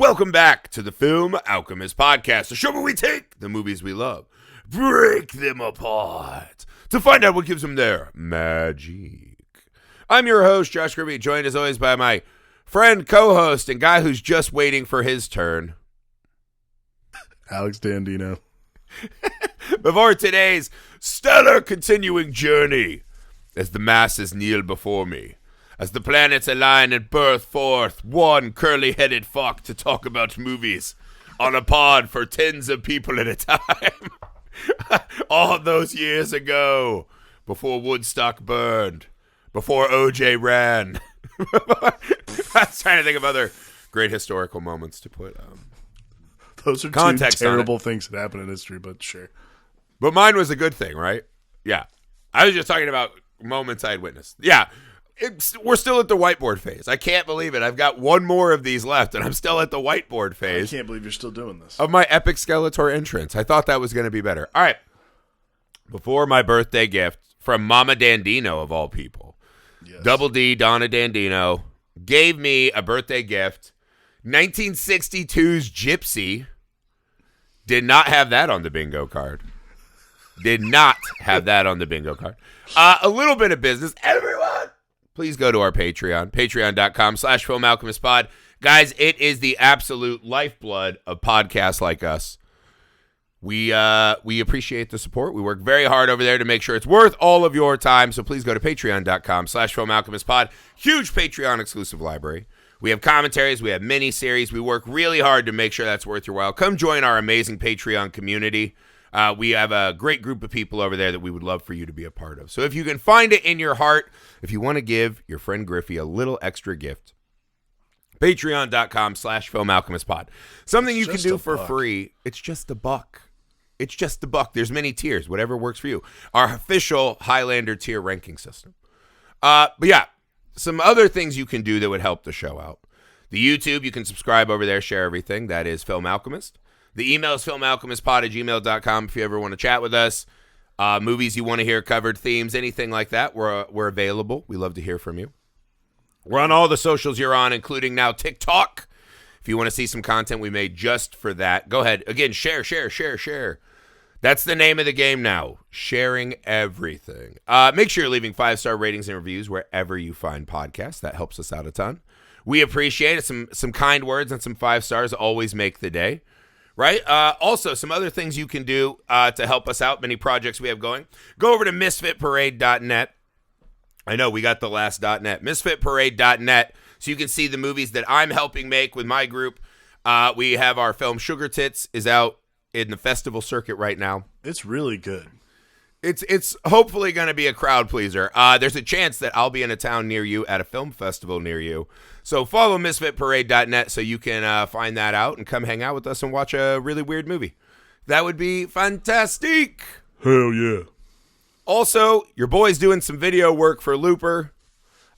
Welcome back to the Film Alchemist podcast, a show where we take the movies we love, break them apart, to find out what gives them their magic. I'm your host, Josh Kirby, joined as always by my friend, co-host, and guy who's just waiting for his turn, Alex Dandino. Before today's stellar continuing journey, as the masses kneel before me, as the planets align and birth forth one curly-headed fuck to talk about movies on a pod for tens of people at a time. All those years ago, before Woodstock burned, before OJ ran. I was trying to think of other great historical moments to put those are context two terrible things that happen in history, but sure. But mine was a good thing, right? Yeah. I was just talking about moments I had witnessed. Yeah. We're still at the whiteboard phase. I can't believe it. I've got one more of these left, and I'm still at the whiteboard phase. I can't believe you're still doing this. Of my epic Skeletor entrance. I thought that was going to be better. All right. Before my birthday gift from Mama Dandino, of all people, yes. Double D, Donna Dandino, gave me a birthday gift. 1962's Gypsy. Did not have that on the bingo card. Did not have that on the bingo card. A little bit of business. Everyone, please go to our Patreon, patreon.com/filmalchemistpod. Guys, it is the absolute lifeblood of podcasts like us. We appreciate the support. We work very hard over there to make sure it's worth all of your time. So please go to patreon.com/filmalchemistpod. Huge Patreon exclusive library. We have commentaries. We have mini-series. We work really hard to make sure that's worth your while. Come join our amazing Patreon community. We have a great group of people over there that we would love for you to be a part of. So if you can find it in your heart, if you want to give your friend Griffey a little extra gift, patreon.com/filmalchemistpod. Something you can do for free. It's just $1. It's just $1. There's many tiers, whatever works for you. Our official Highlander tier ranking system. But yeah, some other things you can do that would help the show out. The YouTube, you can subscribe over there, share everything. That is Film Alchemist. The email is filmalchemistpod@gmail.com if you ever want to chat with us. Movies you want to hear covered, themes, anything like that, we're available. We love to hear from you. We're on all the socials you're on, including now TikTok. If you want to see some content we made just for that, go ahead. Again, share. That's the name of the game now, sharing everything. Make sure you're leaving 5-star ratings and reviews wherever you find podcasts. That helps us out a ton. We appreciate it. Some kind words and some 5 stars always make the day. Right? Also, some other things you can do to help us out, many projects we have going. Go over to misfitparade.net. I know, we got the last .net. Misfitparade.net, so you can see the movies that I'm helping make with my group. We have our film Sugar Tits is out in the festival circuit right now. It's really good. It's hopefully going to be a crowd pleaser. There's a chance that I'll be in a town near you at a film festival near you. So follow misfitparade.net so you can find that out and come hang out with us and watch a really weird movie. That would be fantastic. Hell yeah. Also, your boy's doing some video work for Looper.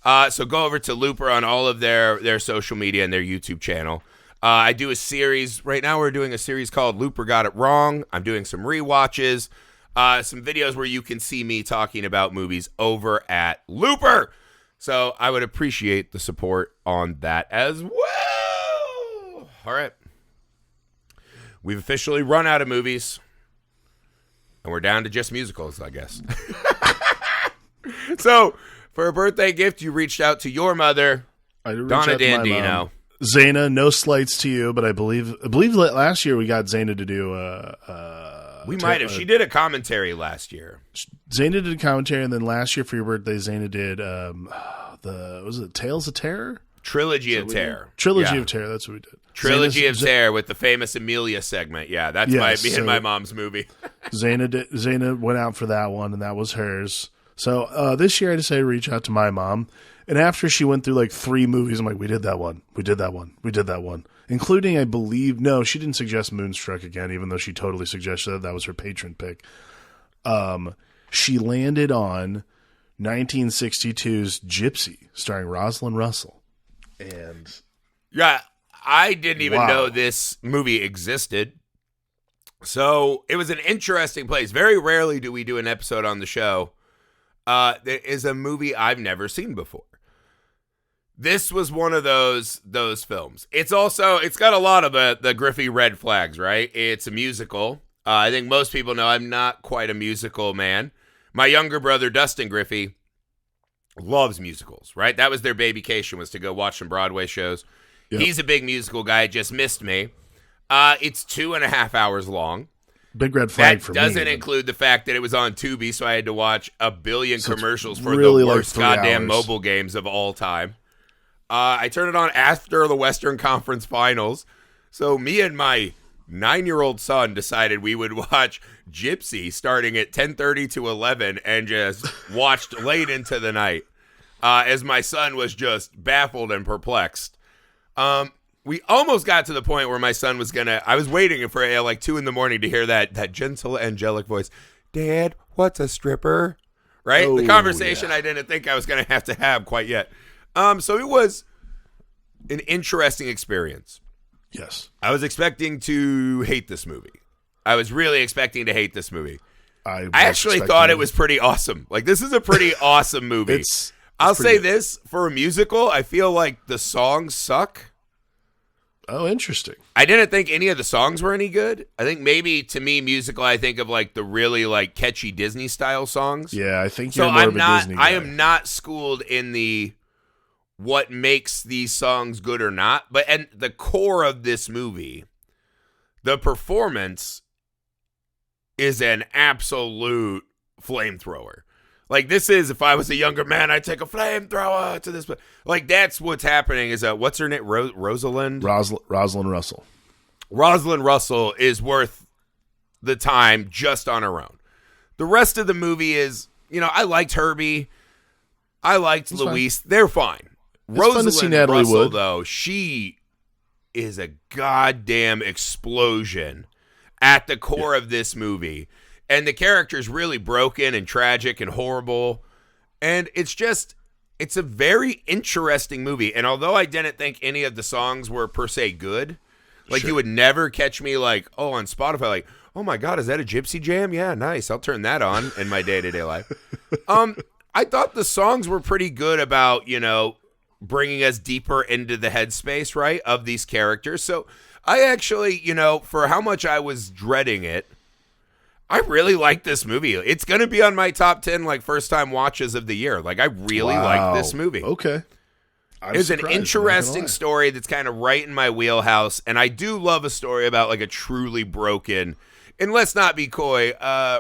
So go over to Looper on all of their social media and their YouTube channel. I do a series. Right now we're doing a series called Looper Got It Wrong. I'm doing some rewatches. Some videos where you can see me talking about movies over at Looper. So I would appreciate the support on that as well. All right. We've officially run out of movies. And we're down to just musicals, I guess. So for a birthday gift, you reached out to your mother, Donna Dandino. Zaina, no slights to you, but I believe last year we got Zaina to do we might have. She did a commentary last year. Zaina did a commentary, and then last year for your birthday, Zaina did was it Tales of Terror? Trilogy of Terror. Trilogy of Terror, that's what we did. Trilogy of Terror with the famous Amelia segment. Yeah, that's me and my mom's movie. Zaina went out for that one, and that was hers. So this year I decided to reach out to my mom, and after she went through like 3 movies, I'm like, we did that one. Including, I believe, no, she didn't suggest Moonstruck again, even though she totally suggested that was her patron pick. She landed on 1962's Gypsy, starring Rosalind Russell. And yeah, I didn't even know this movie existed. So it was an interesting place. Very rarely do we do an episode on the show that is a movie I've never seen before. This was one of those films. It's got a lot of the Griffey red flags, right? It's a musical. I think most people know I'm not quite a musical man. My younger brother, Dustin Griffey, loves musicals, right? That was their babycation, was to go watch some Broadway shows. Yep. He's a big musical guy, just missed me. It's 2.5 hours long. Big red flag for me. That doesn't include the fact that it was on Tubi, so I had to watch a billion commercials for really the worst goddamn hours. mobile games of all time. I turned it on after the Western Conference Finals, so me and my 9-year-old son decided we would watch Gypsy starting at 10:30 to 11 and just watched late into the night as my son was just baffled and perplexed. We almost got to the point where my son was I was waiting for like 2 a.m. to hear that gentle angelic voice. Dad, what's a stripper? Right? Oh, the conversation yeah. I didn't think I was going to have quite yet. So it was an interesting experience. Yes. I was expecting to hate this movie. I was really expecting to hate this movie. I actually thought it was pretty awesome. Like, this is a pretty awesome movie. I'll say this, for a musical, I feel like the songs suck. Oh, interesting. I didn't think any of the songs were any good. I think maybe, to me, musical, I think of like the really like catchy Disney style songs. Yeah, I think you're more of a Disney guy. I am not schooled in the what makes these songs good or not, and the core of this movie, the performance is an absolute flamethrower. Like, this is, if I was a younger man, I'd take a flamethrower to this. Like, that's what's happening. Is what's her name? Rosalind Russell. Rosalind Russell is worth the time just on her own. The rest of the movie is, I liked Herbie. I liked Luis. Fine. They're fine. Rosalind Russell, though, she is a goddamn explosion at the core of this movie. And the character's really broken and tragic and horrible. And it's a very interesting movie. And although I didn't think any of the songs were per se good, like, you would never catch me like, on Spotify, like, oh my God, is that a Gypsy jam? Yeah, nice. I'll turn that on in my day-to-day life. I thought the songs were pretty good about, bringing us deeper into the headspace, right, of these characters. So I actually, for how much I was dreading it, I really like this movie. It's going to be on my top 10, like, first-time watches of the year. Like, I really like this movie. Okay. It's an interesting story that's kind of right in my wheelhouse, and I do love a story about, like, a truly broken... And let's not be coy,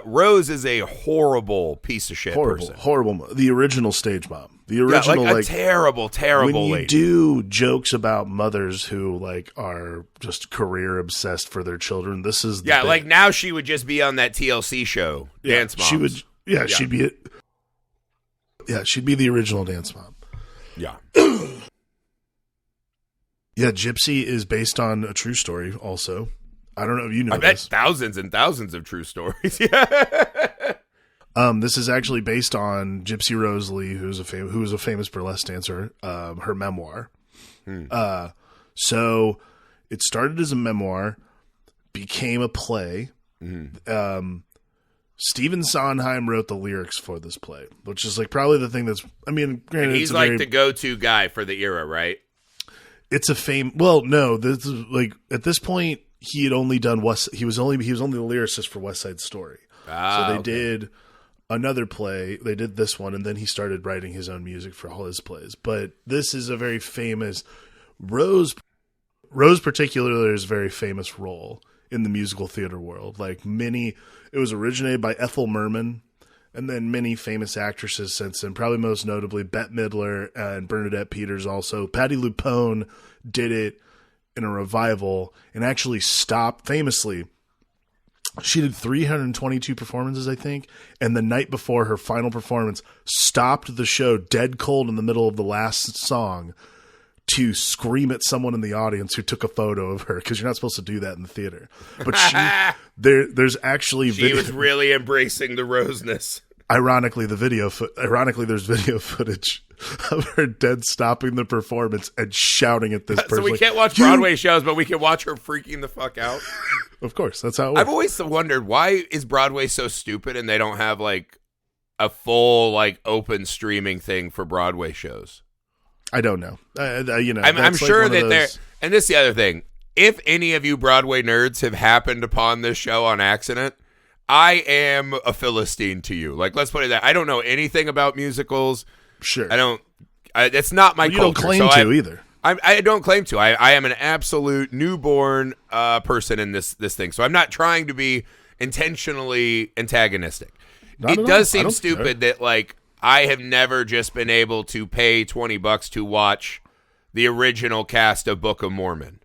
Rose is a horrible piece of shit person. Horrible. The original stage mom. The original, like a terrible when you lady. do jokes about mothers who, like, are just career obsessed for their children, this is the like, now she would just be on that TLC show, Dance Moms. She would, she'd be she'd be the original Dance Mom. Yeah. Yeah, Gypsy is based on a true story also. I don't know if you know this. I bet thousands and thousands of true stories. Yeah. This is actually based on Gypsy Rose Lee, who was a famous burlesque dancer, her memoir. So it started as a memoir, became a play. Stephen Sondheim wrote the lyrics for this play, which is like probably the thing that's, granted, and he's like the go-to guy for the era, right? It's a well, no, this is like, at this point, he had only done he was only the lyricist for West Side Story. So they did another play. They did this one, and then he started writing his own music for all his plays. But this is a very famous Rose particularly is a very famous role in the musical theater world. Like, it was originated by Ethel Merman, and then many famous actresses since then. Probably most notably Bette Midler and Bernadette Peters. Also, Patti LuPone did it in a revival and actually stopped famously. She did 322 performances, I think, and the night before her final performance stopped the show dead cold in the middle of the last song to scream at someone in the audience who took a photo of her, because you're not supposed to do that in the theater. But there's actually she was really embracing the Roseness. Ironically, there's video footage of her dead stopping the performance and shouting at this person. So we can't watch Broadway shows, but we can watch her freaking the fuck out. Of course, that's how it works. I've always wondered, why is Broadway so stupid and they don't have like a full like open streaming thing for Broadway shows? I don't know. I'm sure that there. And this is the other thing. If any of you Broadway nerds have happened upon this show on accident, I am a Philistine to you. Like, let's put it that. I don't know anything about musicals. Sure. I don't. It's not my you culture. You don't claim to either. I don't claim to. I am an absolute newborn person in this thing. So I'm not trying to be intentionally antagonistic. It does seem stupid that, like, I have never just been able to pay $20 to watch the original cast of Book of Mormon.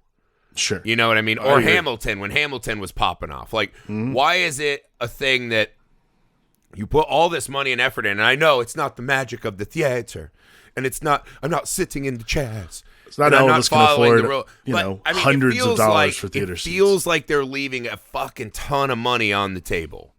Sure. You know what I mean? Or Hamilton, when Hamilton was popping off. Like, why is it a thing that you put all this money and effort in? And I know it's not the magic of the theater. And it's not, I'm not sitting in the chairs. It's not all of us can afford, hundreds of dollars for theater seats. It feels like they're leaving a fucking ton of money on the table.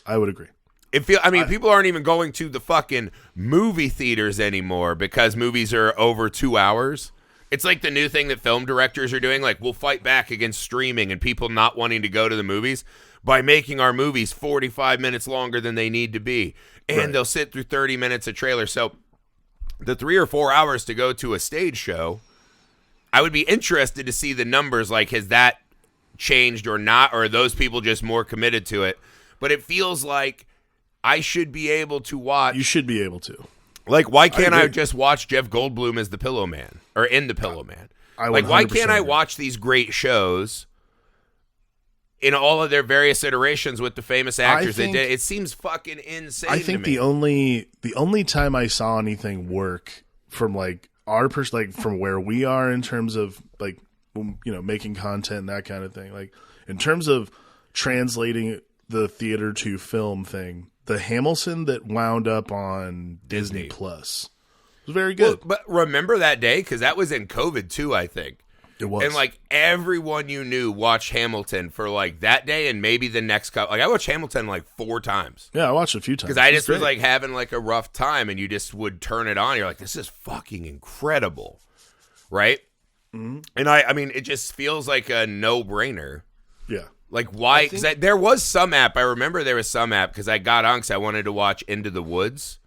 I would agree. People aren't even going to the fucking movie theaters anymore because movies are over 2 hours. It's like the new thing that film directors are doing. Like, we'll fight back against streaming and people not wanting to go to the movies by making our movies 45 minutes longer than they need to be. And they'll sit through 30 minutes of trailer. So the 3 or 4 hours to go to a stage show, I would be interested to see the numbers. Like, has that changed or not? Or are those people just more committed to it? But it feels like I should be able to watch. You should be able to. Like, why can't I just watch Jeff Goldblum as the Pillow Man or in the Pillow Man? Like, why can't I watch these great shows in all of their various iterations with the famous actors they did? It seems fucking insane. I think to me. the only time I saw anything work from like our from where we are in terms of like, making content and that kind of thing, like in terms of translating the theater to film thing, the Hamilton that wound up on Disney Plus was very good. Well, but remember that day? Because that was in COVID too, I think. It was. And like everyone you knew watched Hamilton for like that day and maybe the next couple. Like, I watched Hamilton like 4 times. Yeah, I watched it a few times. Because I just was like having like a rough time and you just would turn it on. You're like, this is fucking incredible. Right? Mm-hmm. And I mean, it just feels like a no-brainer. Yeah. Like, why? Because there was some app. I remember there was some app because I got on because I wanted to watch Into the Woods.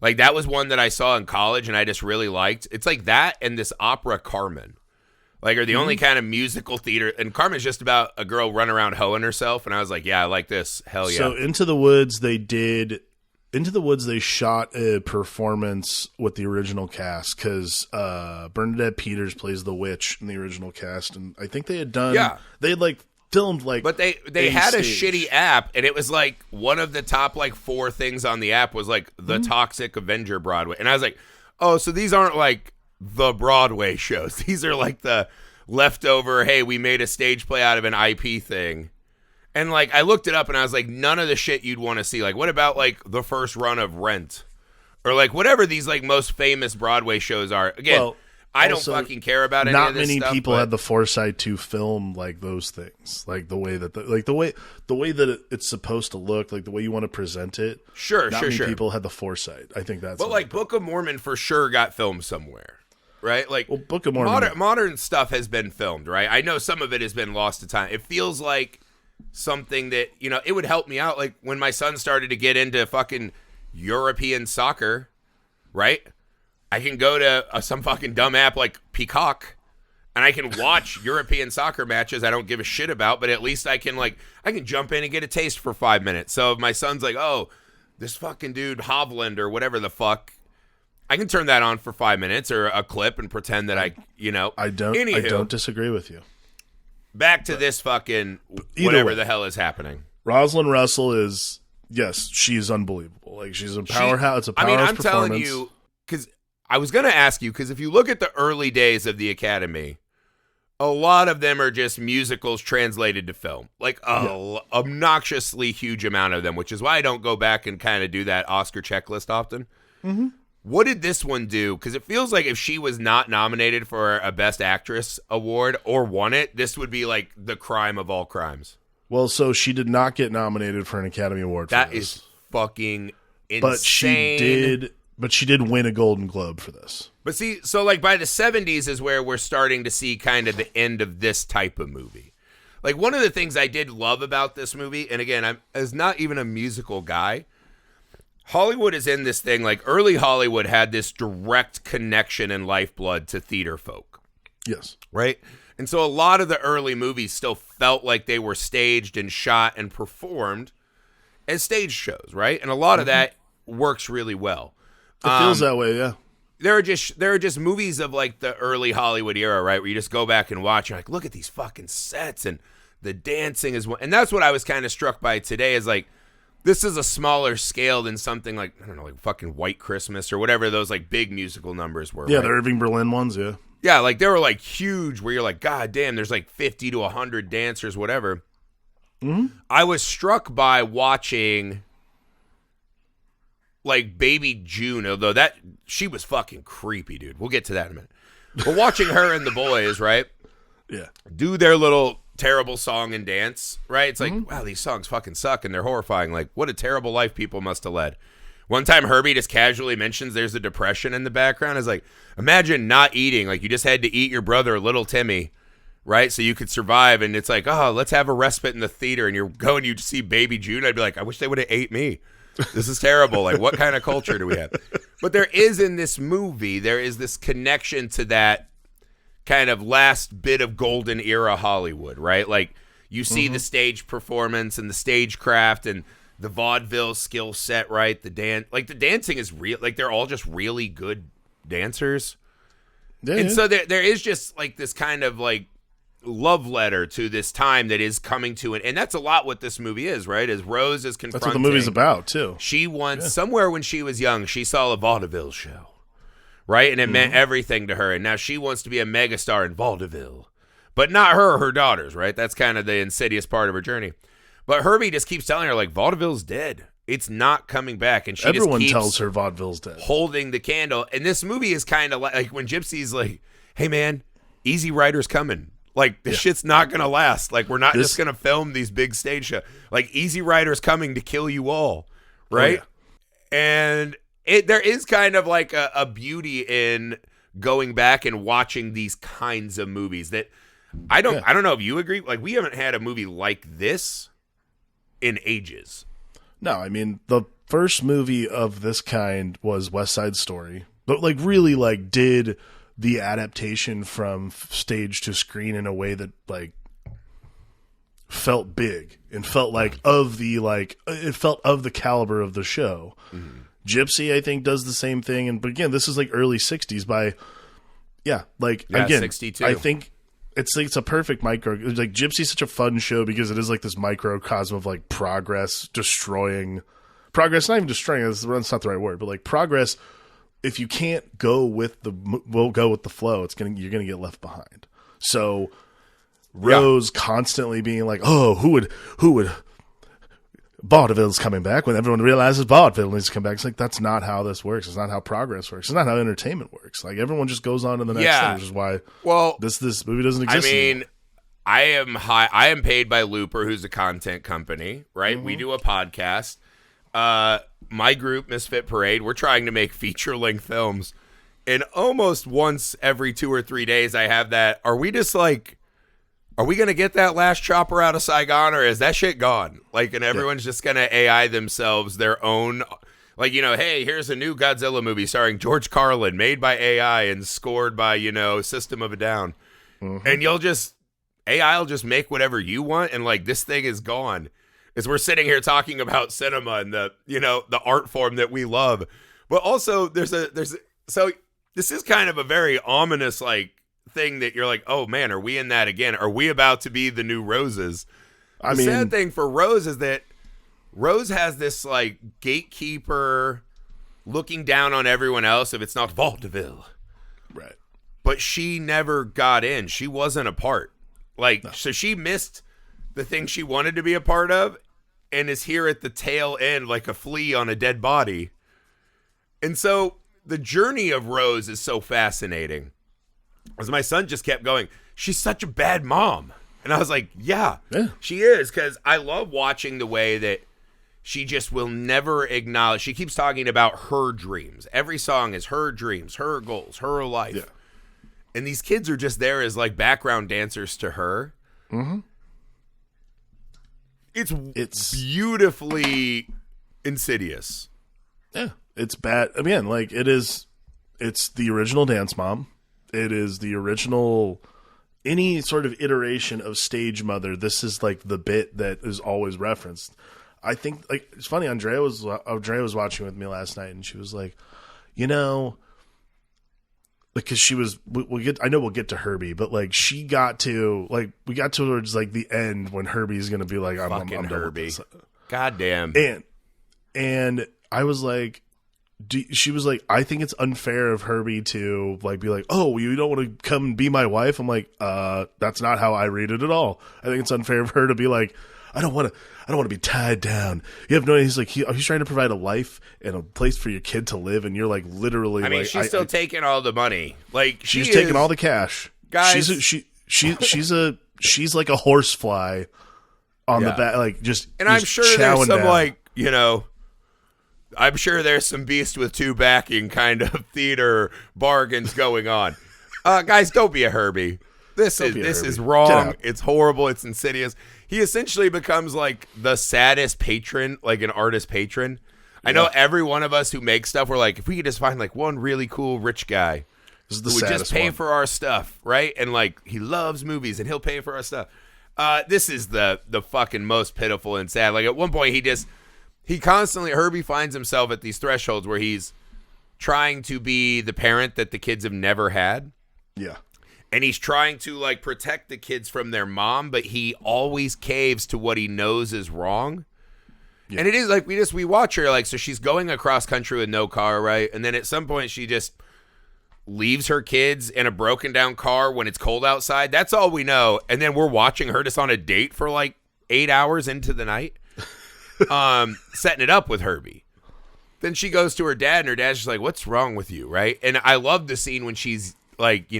Like, that was one that I saw in college and I just really liked. It's like that and this opera Carmen. Like, are the only kind of musical theater. And Carmen's just about a girl running around hoeing herself. And I was like, yeah, I like this. Hell yeah. So Into the Woods, they shot a performance with the original cast because Bernadette Peters plays the witch in the original cast. And I think they had done. Yeah. They had like filmed like, but they had a shitty app, and it was like one of the top like 4 things on the app was like the Toxic Avenger Broadway, and I was like, oh, so these aren't like the Broadway shows; these are like the leftover. Hey, we made a stage play out of an IP thing, and like I looked it up, and I was like, none of the shit you'd want to see. Like, what about like the first run of Rent, or like whatever these like most famous Broadway shows are? Again. Well, I don't fucking care about any of this stuff. Not many people had the foresight to film like those things, like the way that the way that it's supposed to look, like the way you want to present it. Sure. People had the foresight. I think that's. But like Book of Mormon for sure got filmed somewhere, right? Like, well, Book of Mormon, modern stuff has been filmed, right? I know some of it has been lost to time. It feels like something that it would help me out. Like when my son started to get into fucking European soccer, right? I can go to some fucking dumb app like Peacock, and I can watch European soccer matches I don't give a shit about, but at least I can jump in and get a taste for 5 minutes. So if my son's like, oh, this fucking dude Hovland or whatever the fuck, I can turn that on for 5 minutes or a clip and pretend that I don't disagree with you. Back to this fucking whatever the hell is happening. Rosalind Russell is, yes, she's unbelievable. Like, she's a powerhouse. It's a powerhouse performance. I'm telling you, because I was going to ask you, because if you look at the early days of the Academy, a lot of them are just musicals translated to film. Like, obnoxiously huge amount of them, which is why I don't go back and kind of do that Oscar checklist often. Mm-hmm. What did this one do? Because it feels like if she was not nominated for a Best Actress award or won it, this would be like the crime of all crimes. Well, so she did not get nominated for an Academy Award for this. That is fucking insane. But she did win a Golden Globe for this. But see, so like by the 70s is where we're starting to see kind of the end of this type of movie. Like, one of the things I did love about this movie, and again, I'm as not even a musical guy, Hollywood is in this thing, like early Hollywood had this direct connection and lifeblood to theater folk. Yes. Right? And so a lot of the early movies still felt like they were staged and shot and performed as stage shows, right? And a lot of that works really well. It feels that way, yeah. There are just movies of like the early Hollywood era, right? Where you just go back and watch, you're like, look at these fucking sets and the dancing is one. And that's what I was kind of struck by today is like, this is a smaller scale than something like, I don't know, like fucking White Christmas or whatever those like big musical numbers were. Yeah, right? the Irving Berlin ones, yeah. Yeah, like they were like huge where you're like, God damn, there's like 50 to 100 dancers, whatever. Mm-hmm. I was struck by watching like Baby June, although she was fucking creepy, dude. We'll get to that in a minute. But watching her and the boys, right? Yeah. Do their little terrible song and dance, right? It's like, wow, these songs fucking suck and they're horrifying. Like, what a terrible life people must have led. One time Herbie just casually mentions there's a depression in the background. It's like, imagine not eating. Like, you just had to eat your brother, little Timmy, right? So you could survive. And it's like, oh, let's have a respite in the theater. And you're going, you see Baby June. I'd be like, I wish they would have ate me. This is terrible. Like, what kind of culture do we have? But there is in this movie, there is this connection to that kind of last bit of golden era Hollywood, right? Like you see the stage performance and the stagecraft and the vaudeville skill set, right? The dancing is real. Like they're all just really good dancers. Yeah, and so there is just like this kind of like love letter to this time that is coming to it. And that's a lot what this movie is, right? As Rose is confronting. That's what the movie's about too. She once, somewhere when she was young, she saw a vaudeville show. Right? And it meant everything to her. And now she wants to be a megastar in vaudeville. But not her daughters, right? That's kind of the insidious part of her journey. But Herbie just keeps telling her, like, vaudeville's dead. It's not coming back. And everyone just keeps tells her vaudeville's dead. Holding the candle. And this movie is kind of like when Gypsy's like, hey, man, Easy Rider's coming. Like, this shit's not going to last. Like, we're not just going to film these big stage shows. Like, Easy Rider's coming to kill you all. Right? Oh, yeah. And there is kind of like a beauty in going back and watching these kinds of movies that I don't know if you agree. Like we haven't had a movie like this in ages. No, I mean the first movie of this kind was West Side Story, but like really like did the adaptation from stage to screen in a way that like felt big and felt like it felt of the caliber of the show. Mm-hmm. Gypsy, I think, does the same thing. But again, this is like early 60s again, 62. I think it's a perfect like Gypsy's such a fun show because it is like this microcosm of like progress, not even destroying, that's not the right word, but like progress. If you can't go with the flow, you're going to get left behind. So Rose constantly being like, oh, who would vaudeville's coming back when everyone realizes vaudeville needs to come back. It's like, that's not how this works. It's not how progress works. It's not how entertainment works. Like everyone just goes on to the next thing, which is why this movie doesn't exist anymore. I am paid by Looper, who's a content company, right? We do a podcast. My group, Misfit Parade, we're trying to make feature-length films. And almost once every 2 or 3 days I have that, are we going to get that last chopper out of Saigon, or is that shit gone? Like, and everyone's just going to AI themselves their own, like, hey, here's a new Godzilla movie starring George Carlin, made by AI and scored by, System of a Down. Mm-hmm. And AI will just make whatever you want, and, like, this thing is gone. As we're sitting here talking about cinema and the art form that we love. But also, so this is kind of a very ominous, like, thing that you're like, oh man, are we in that again? Are we about to be the new Roses? The sad thing for Rose is that Rose has this like gatekeeper looking down on everyone else if it's not vaudeville. Right. But she never got in. She wasn't a part. So she missed the thing she wanted to be a part of and is here at the tail end like a flea on a dead body. And so the journey of Rose is so fascinating. As my son just kept going, she's such a bad mom. And I was like, yeah. She is, because I love watching the way that she just will never acknowledge. She keeps talking about her dreams. Every song is her dreams, her goals, her life. Yeah. And these kids are just there as like background dancers to her. Mm-hmm. It's beautifully insidious. Yeah, it's bad. Again, like it's the original Dance Mom. It is the original, any sort of iteration of Stage Mother. This is like the bit that is always referenced. I think, like, it's funny. Andrea was watching with me last night, and she was like, because she was, I know we'll get to Herbie, but like we got towards like the end when Herbie's going to be like, I'm Herbie. God damn. And I was like, she was like, I think it's unfair of Herbie to like be like, oh, you don't want to come and be my wife. I'm like, that's not how I read it at all. I think it's unfair of her to be like, I don't want to be tied down. You have no idea. He's like, he's trying to provide a life and a place for your kid to live, and you're like literally. I mean, like, she's still taking all the money. Like she's taking all the cash, guys. She's like a horsefly on the back, like just. And I'm sure there's some I'm sure there's some beast with two backing kind of theater bargains going on. Guys, don't be a Herbie. This is wrong. It's horrible. It's insidious. He essentially becomes like the saddest patron, like an artist patron. I know every one of us who makes stuff, we're like, if we could just find like one really cool rich guy who would just pay for our stuff, right? And like he loves movies and he'll pay for our stuff. This is the fucking most pitiful and sad. Like at one point Herbie finds himself at these thresholds where he's trying to be the parent that the kids have never had. Yeah. And he's trying to like protect the kids from their mom, but he always caves to what he knows is wrong. Yeah. And it is like we watch her like, so she's going across country with no car, right? And then at some point she just leaves her kids in a broken down car when it's cold outside. That's all we know. And then we're watching her just on a date for like 8 hours into the night, setting it up with Herbie. Then she goes to her dad, and her dad's just like, what's wrong with you, right? And I love the scene when she's like,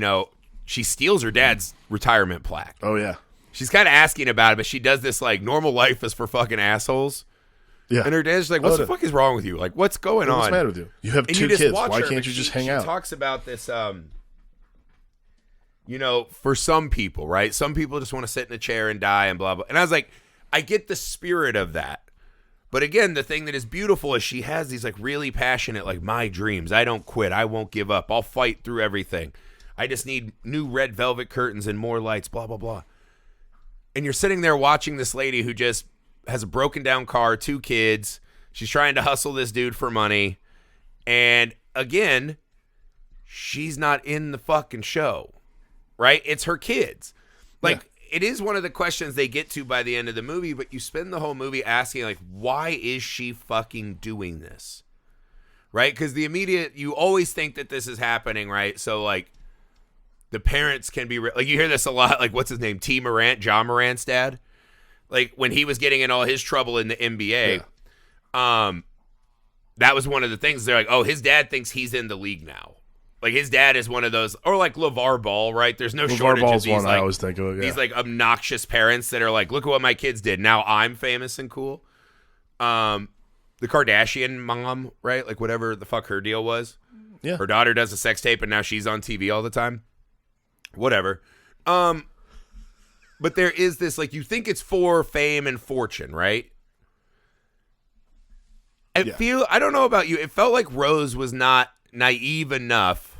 she steals her dad's retirement plaque. Oh, yeah. She's kind of asking about it, but she does this, like, normal life is for fucking assholes. Yeah. And her dad's like, what the fuck is wrong with you? Like, what's going on? What's the matter with you? You have two kids. Why can't you just hang out? She talks about this, for some people, right? Some people just want to sit in a chair and die and blah, blah. And I was like, I get the spirit of that. But again, the thing that is beautiful is she has these, like, really passionate, like, my dreams. I don't quit. I won't give up. I'll fight through everything. I just need new red velvet curtains and more lights, blah, blah, blah. And you're sitting there watching this lady who just has a broken down car, 2 kids. She's trying to hustle this dude for money. And again, she's not in the fucking show, right? It's her kids. Like, it is one of the questions they get to by the end of the movie, but you spend the whole movie asking, like, why is she fucking doing this? Right? Because you always think that this is happening, right? So, like, the parents can be like, you hear this a lot, like, what's his name? T. Morant, John Morant's dad. Like, when he was getting in all his trouble in the NBA, that was one of the things. They're like, oh, his dad thinks he's in the league now. Like, his dad is one of those, or like LeVar Ball, right? There's no shortage of these, one I always think of, these, like, obnoxious parents that are like, look at what my kids did. Now I'm famous and cool. The Kardashian mom, right? Like, whatever the fuck her deal was. Yeah. Her daughter does a sex tape, and now she's on TV all the time. Whatever. But there is this, like, you think it's for fame and fortune, right? I don't know about you, it felt like Rose was not naive enough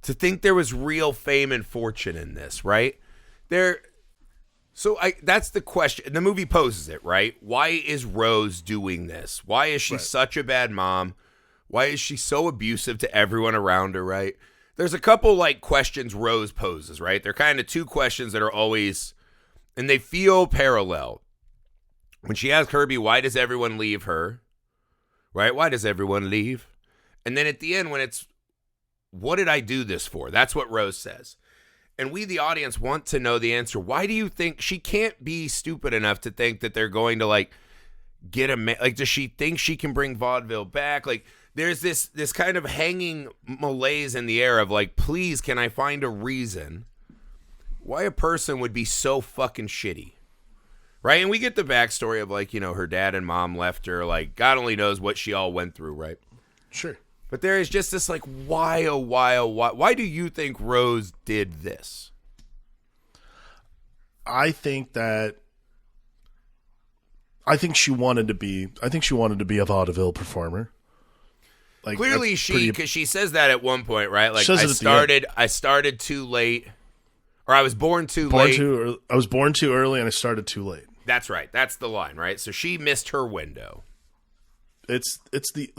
to think there was real fame and fortune in this, right? That's the question. The movie poses it, right? Why is Rose doing this? Why is she such a bad mom? Why is she so abusive to everyone around her, right? There's a couple, like, questions Rose poses, right? They're kind of 2 questions that are always, and they feel parallel. When she asks Herbie, why does everyone leave her? Right? Why does everyone leave? And then at the end, when it's, what did I do this for? That's what Rose says. And we, the audience, want to know the answer. Why do you think she can't be stupid enough to think that they're going to, like, get like, does she think she can bring vaudeville back? Like, there's this kind of hanging malaise in the air of, like, please, can I find a reason why a person would be so fucking shitty? Right? And we get the backstory of, like, her dad and mom left her. Like, God only knows what she all went through, right? Sure. But there is just this, like, why, oh, why, oh, why? Why do you think Rose did this? I think that I think she wanted to be a vaudeville performer. Like, clearly because she says that at one point, right? Like, I started too late, or I was born too late. I was born too early and I started too late. That's right. That's the line, right? So she missed her window. It's the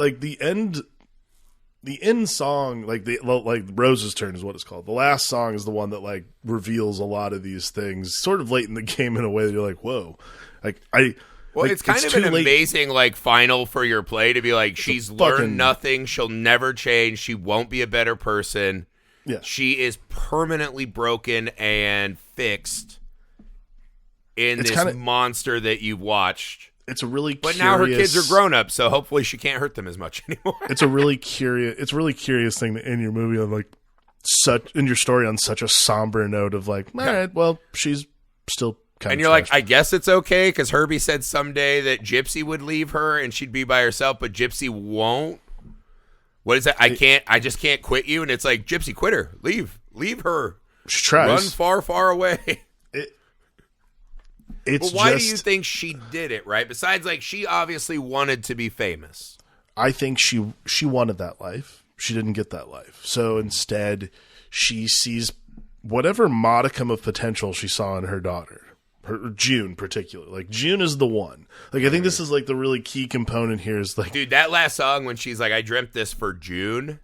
end song, like Rose's Turn is what it's called. The last song is the one that like reveals a lot of these things sort of late in the game in a way that you're like, whoa. It's kind of an amazing like final for your play to be like, she's learned nothing, she'll never change, she won't be a better person. Yeah. She is permanently broken and fixed in this monster that you've watched. It's a really But now her kids are grown up, so hopefully she can't hurt them as much anymore. It's a really curious thing to end your movie on like in your story on such a somber note of like, all right, well, she's still kind of you're like, I guess it's okay because Herbie said someday that Gypsy would leave her and she'd be by herself, but Gypsy won't. What is that? I just can't quit you. And it's like, Gypsy, quit her. Leave her. She tries. Run far, far away. But why do you think she did it, right? Besides, like, she obviously wanted to be famous. I think she wanted that life. She didn't get that life. So instead, she sees whatever modicum of potential she saw in her daughter. Her June, particularly. Like, June is the one. Like, I think this is, like, the really key component here is, like... Dude, that last song when she's like, I dreamt this for June.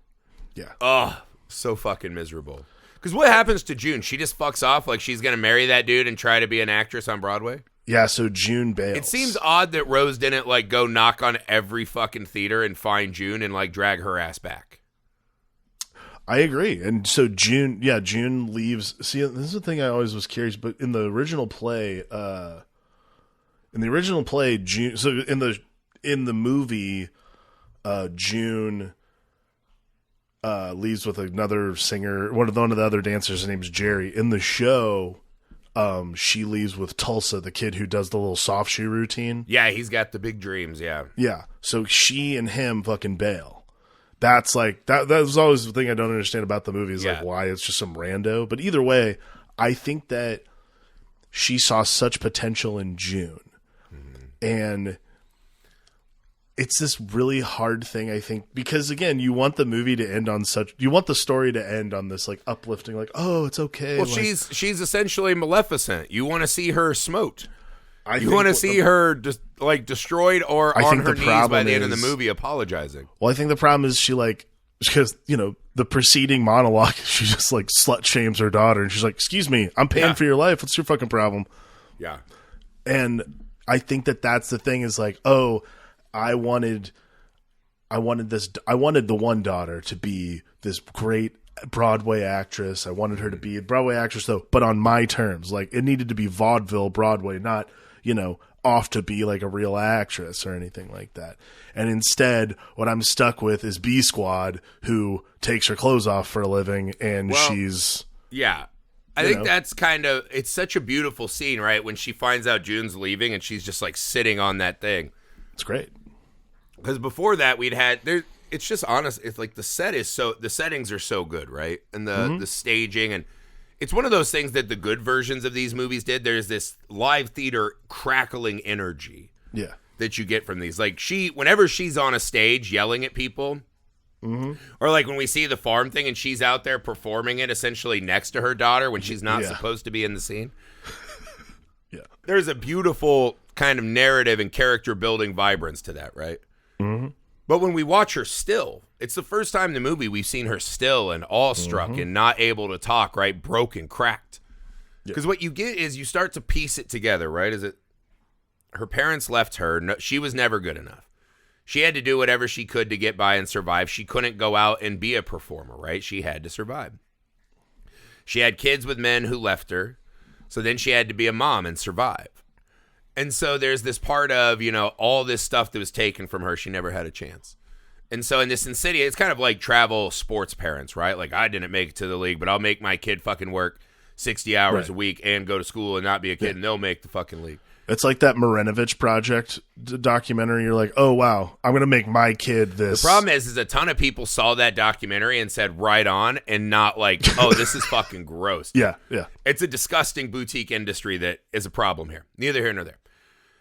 Yeah. Oh, so fucking miserable. Because what happens to June? She just fucks off like she's going to marry that dude and try to be an actress on Broadway? Yeah, so June bails. It seems odd that Rose didn't, like, go knock on every fucking theater and find June and, like, drag her ass back. I agree. And so June leaves. See, this is the thing I always was curious, but in the original play, June, so in the movie, June leaves with another singer, one of the other dancers. His name's Jerry. In the show, she leaves with Tulsa, the kid who does the little soft shoe routine. Yeah, he's got the big dreams. Yeah. So she and him fucking bail. That's like that was always the thing I don't understand about the movie is like why it's just some rando. But either way, I think that she saw such potential in June, and it's this really hard thing, I think, because again, you want the movie to end on you want the story to end on this like uplifting, like, oh, it's okay. Well, like, she's essentially Maleficent. You want to see her smote. You want to see her just like destroyed or on her knees by the end of the movie apologizing. Well, I think the problem is because, the preceding monologue, she just like slut shames her daughter and she's like, excuse me, I'm paying for your life. What's your fucking problem? Yeah. And I think that's the thing is like, oh, I wanted the one daughter to be this great Broadway actress. I wanted her to be a Broadway actress though, but on my terms. Like it needed to be vaudeville Broadway, not, off to be like a real actress or anything like that. And instead, what I'm stuck with is B Squad, who takes her clothes off for a living, and she's... Yeah. I think that's it's such a beautiful scene, right? When she finds out June's leaving and she's just like sitting on that thing. It's great. Because before that, it's just honest. It's like the settings are so good, right? And the staging, and it's one of those things that the good versions of these movies did. There's this live theater crackling energy that you get from these. Like whenever she's on a stage yelling at people, or like when we see the farm thing and she's out there performing it essentially next to her daughter when she's not supposed to be in the scene. There's a beautiful kind of narrative and character building vibrance to that, right? But when we watch her still, it's the first time in the movie we've seen her still and awestruck and not able to talk, right? Broken, cracked. Because what you get is you start to piece it together, right? Her parents left her. No, she was never good enough. She had to do whatever she could to get by and survive. She couldn't go out and be a performer, right? She had to survive. She had kids with men who left her. So then she had to be a mom and survive. And so there's this part of, all this stuff that was taken from her. She never had a chance. And so in this Insidious, it's kind of like travel sports parents, right? Like, I didn't make it to the league, but I'll make my kid fucking work 60 hours a week and go to school and not be a kid, and they'll make the fucking league. It's like that Marinovich Project documentary. You're like, oh, wow, I'm going to make my kid this. The problem is a ton of people saw that documentary and said, right on, and not like, oh, this is fucking gross. Yeah. It's a disgusting boutique industry that is a problem here. Neither here nor there.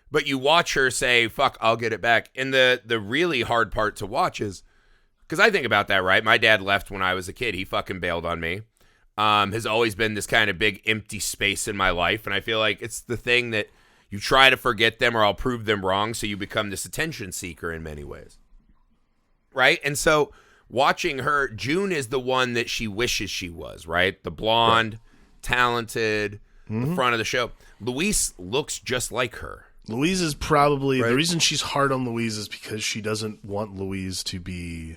But you watch her say, fuck, I'll get it back. And the really hard part to watch is, because I think about that, right? My dad left when I was a kid. He fucking bailed on me. Has always been this kind of big empty space in my life. And I feel like it's the thing that you try to forget them or I'll prove them wrong. So you become this attention seeker in many ways. Right? And so watching her, June is the one that she wishes she was, right? The blonde, talented, the front of the show. Louise looks just like her. Louise is probably the reason she's hard on Louise is because she doesn't want Louise to be.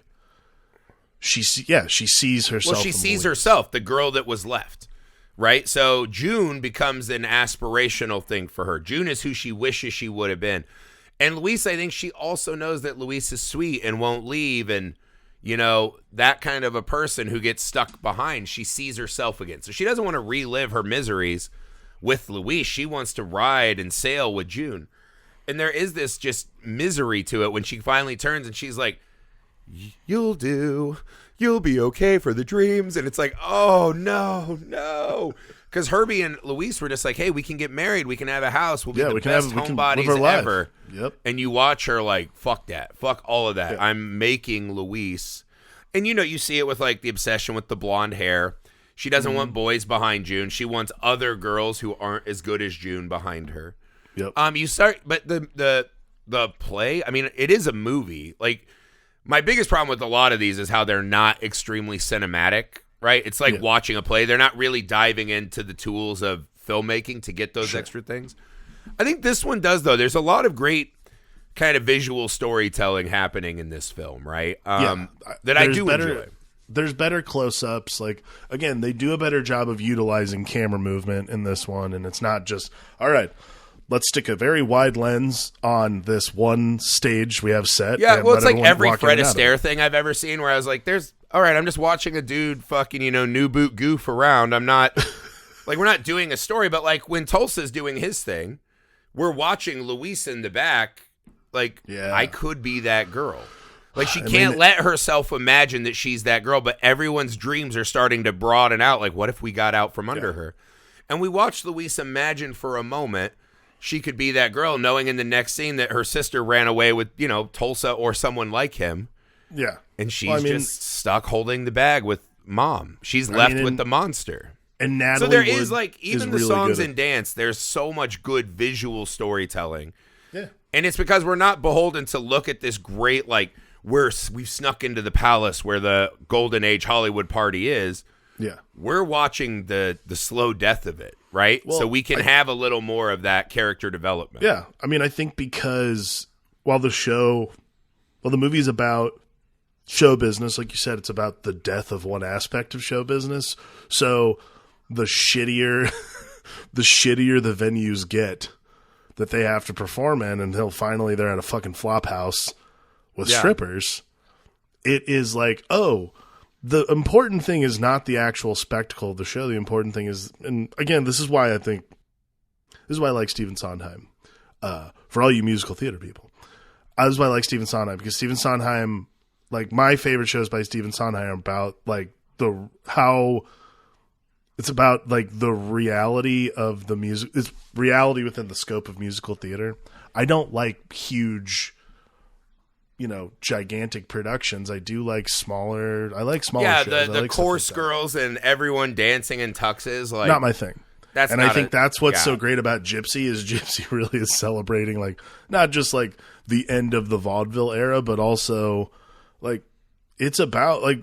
She sees herself. Well, she sees herself, the girl that was left, right? So June becomes an aspirational thing for her. June is who she wishes she would have been, and Louise, I think she also knows that Louise is sweet and won't leave, and that kind of a person who gets stuck behind. She sees herself again, so she doesn't want to relive her miseries with Louise. She wants to ride and sail with June. And there is this just misery to it when she finally turns and she's like, you'll be okay for the dreams. And it's like, oh, no. Because Herbie and Louise were just like, hey, we can get married. We can have a house. We'll be the best homebodies ever. Yep. And you watch her like, fuck that. Fuck all of that. Yeah. I'm making Louise. And, you see it with like the obsession with the blonde hair. She doesn't want boys behind June. She wants other girls who aren't as good as June behind her. Yep. But the play, I mean, it is a movie. Like, my biggest problem with a lot of these is how they're not extremely cinematic, right? It's like watching a play. They're not really diving into the tools of filmmaking to get those extra things. I think this one does, though. There's a lot of great kind of visual storytelling happening in this film, right? That I do enjoy. There's better close-ups. Like, again, they do a better job of utilizing camera movement in this one, and it's not just, all right, let's stick a very wide lens on this one stage we have set. Yeah, well, it's like every Fred Astaire thing I've ever seen where I was like, all right, I'm just watching a dude fucking, new boot goof around. I'm not, like, we're not doing a story, but, like, when Tulsa's doing his thing, we're watching Luis in the back, like, I could be that girl. Like, she can't let herself imagine that she's that girl, but everyone's dreams are starting to broaden out. Like, what if we got out from under her? And we watched Louise imagine for a moment she could be that girl, knowing in the next scene that her sister ran away with, Tulsa or someone like him. Yeah. And she's just stuck holding the bag with mom. She's left with the monster. And Natalie So there is, like, even the songs and dance, there's so much good visual storytelling. Yeah. And it's because we're not beholden to look at this great, like, we've snuck into the palace where the golden age Hollywood party is. Yeah. We're watching the slow death of it, right? Well, so we can have a little more of that character development. Yeah. I mean, I think because while the movie is about show business, like you said, it's about the death of one aspect of show business. So the shittier the venues get that they have to perform in until finally they're at a fucking flop house with strippers, it is like, oh, the important thing is not the actual spectacle of the show. The important thing is, and again, this is why I like Stephen Sondheim. For all you musical theater people, this is why I like Stephen Sondheim, because Stephen Sondheim, like, my favorite shows by Stephen Sondheim are about, like, it's about, like, the reality of the music. It's reality within the scope of musical theater. I don't like huge, gigantic productions. I do like smaller. I like smaller shows. Yeah, the coarse girls and everyone dancing in tuxes. Like, not my thing. I think that's what's so great about Gypsy is Gypsy really is celebrating, like, not just like the end of the vaudeville era, but also like it's about, like,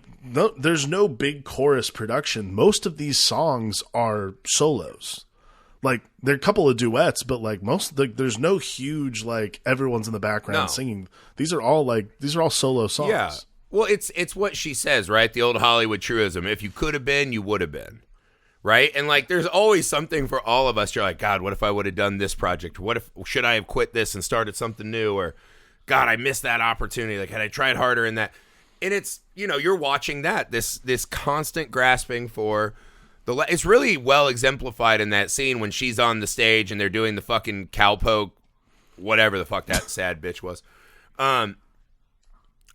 there's no big chorus production. Most of these songs are solos. Like, there are a couple of duets, but, like, there's no huge, like, everyone's in the background singing. These are all solo songs. Yeah. Well, it's what she says, right? The old Hollywood truism. If you could have been, you would have been. Right? And, like, there's always something for all of us. You're like, God, what if I would have done this project? Should I have quit this and started something new? Or, God, I missed that opportunity. Like, had I tried harder in that? And it's, you're watching that, this constant grasping for it's really well exemplified in that scene when she's on the stage and they're doing the fucking cowpoke, whatever the fuck that sad bitch was. I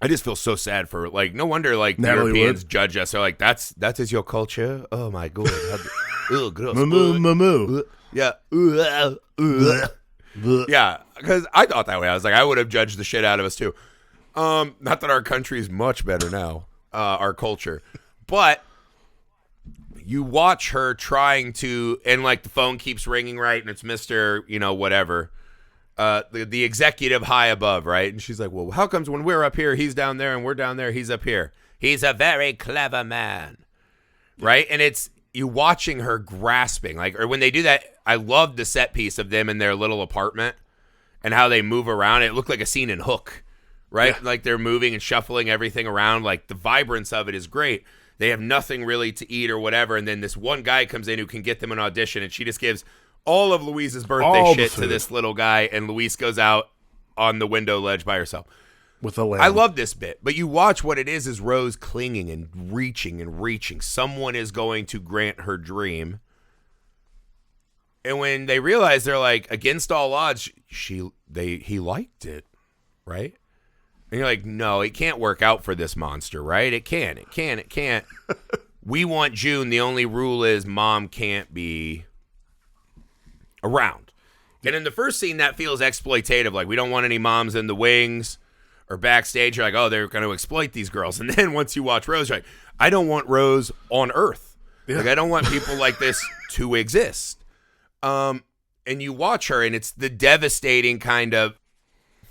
just feel so sad for, like, no wonder, like, the Europeans judge us. They're like, that is your culture? Oh my God. Oh, gross. Mamoo. Yeah. Yeah, because I thought that way. I was like, I would have judged the shit out of us too. Not that our country is much better now, our culture, but you watch her trying to, and like the phone keeps ringing, right, and it's Mr. Whatever, the executive high above, right, and she's like, well, how comes when we're up here, he's down there, and we're down there, he's up here? He's a very clever man, right? And it's you watching her grasping, like, or when they do that, I love the set piece of them in their little apartment and how they move around. It looked like a scene in Hook, right? Yeah. Like they're moving and shuffling everything around. Like the vibrance of it is great. They have nothing really to eat or whatever. And then this one guy comes in who can get them an audition, and she just gives all of Louise's birthday shit to this little guy. And Louise goes out on the window ledge by herself. With a lamb. I love this bit, but you watch what it is Rose clinging and reaching. Someone is going to grant her dream. And when they realize, they're like, against all odds, he liked it, right? And you're like, no, it can't work out for this monster, right? It can't. We want June. The only rule is Mom can't be around. And in the first scene, that feels exploitative. Like, we don't want any moms in the wings or backstage. You're like, oh, they're going to exploit these girls. And then once you watch Rose, you're like, I don't want Rose on Earth. Yeah. Like, I don't want people like this to exist. And you watch her, and it's the devastating kind of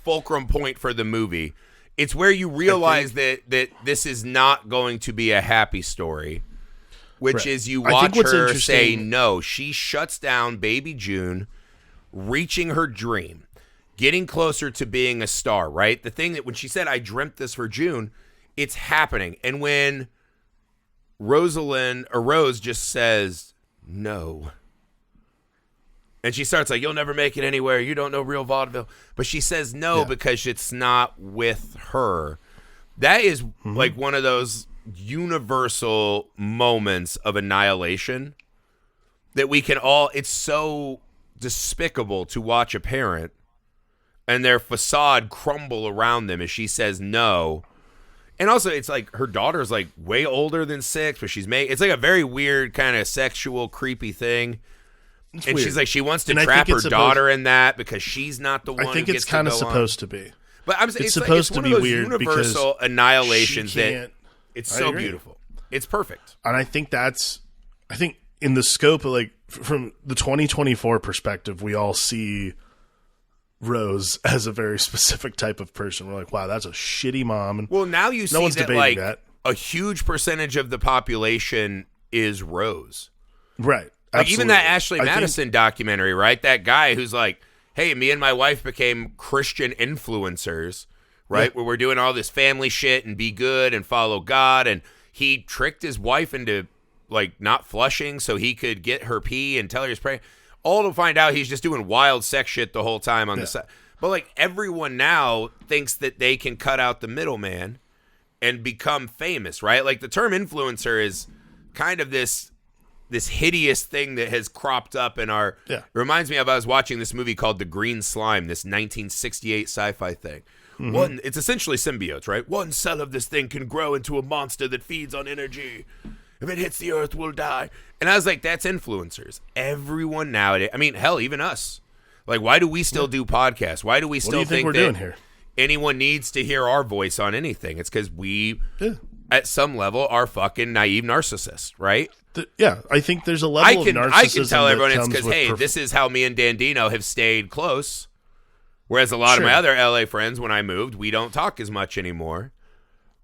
fulcrum point for the movie. It's where you realize that this is not going to be a happy story, which is you watch her say no. She shuts down baby June, reaching her dream, getting closer to being a star, right? The thing that when she said, I dreamt this for June, it's happening. And when Rose just says no, and she starts like, you'll never make it anywhere. You don't know real vaudeville. But she says no because it's not with her. That is like one of those universal moments of annihilation that we can all, it's so despicable to watch a parent and their facade crumble around them as she says no. And also, it's like her daughter's like way older than 6, but it's like a very weird kind of sexual, creepy thing. It's and weird. She's like, she wants to trap her daughter in that because she's not the one. I think it's kind of supposed to be. But I'm saying it's supposed to be weird universal annihilations that it's so beautiful. It's perfect. And I think in the scope of like from the 2024 perspective, we all see Rose as a very specific type of person. We're like, wow, that's a shitty mom. And well, now you see that like a huge percentage of the population is Rose. Right. Like absolutely. Even that Ashley Madison documentary, right? That guy who's like, hey, me and my wife became Christian influencers, right? Where we're doing all this family shit and be good and follow God. And he tricked his wife into like not flushing so he could get her pee and tell her he's praying. All to find out he's just doing wild sex shit the whole time on the side. But like everyone now thinks that they can cut out the middleman and become famous, right? Like the term influencer is kind of this hideous thing that has cropped up in our reminds me of I was watching this movie called The Green Slime, this 1968 sci-fi thing. It's essentially symbiotes, right? One cell of this thing can grow into a monster that feeds on energy. If it hits the earth, we'll die. And I was like, that's influencers. Everyone nowadays, I mean, hell, even us. Like, why do we still do podcasts? Why do we still think we're doing here? Anyone needs to hear our voice on anything? It's because we, at some level, are fucking naive narcissists, right? I think there's a level of narcissism. I can tell everyone it's because, hey, this is how me and Dandino have stayed close. Whereas a lot of my other LA friends, when I moved, we don't talk as much anymore.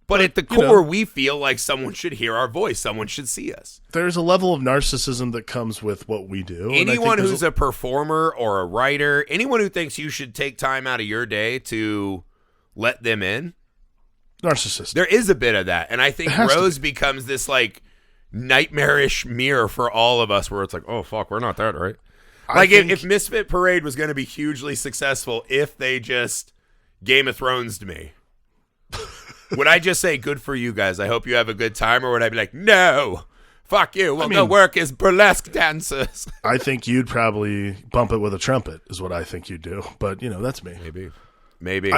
But at the core, we feel like someone should hear our voice. Someone should see us. There's a level of narcissism that comes with what we do. Anyone who's a performer or a writer, anyone who thinks you should take time out of your day to let them in, narcissist. There is a bit of that. And I think Rose becomes this like nightmarish mirror for all of us where it's like, oh, fuck, we're not that, right? Like if Misfit Parade was going to be hugely successful, if they just Game of Thrones to me, would I just say, good for you guys, I hope you have a good time? Or would I be like, no, fuck you, we'll go work as burlesque dancers? I think you'd probably bump it with a trumpet is what I think you'd do. But, that's me. Maybe.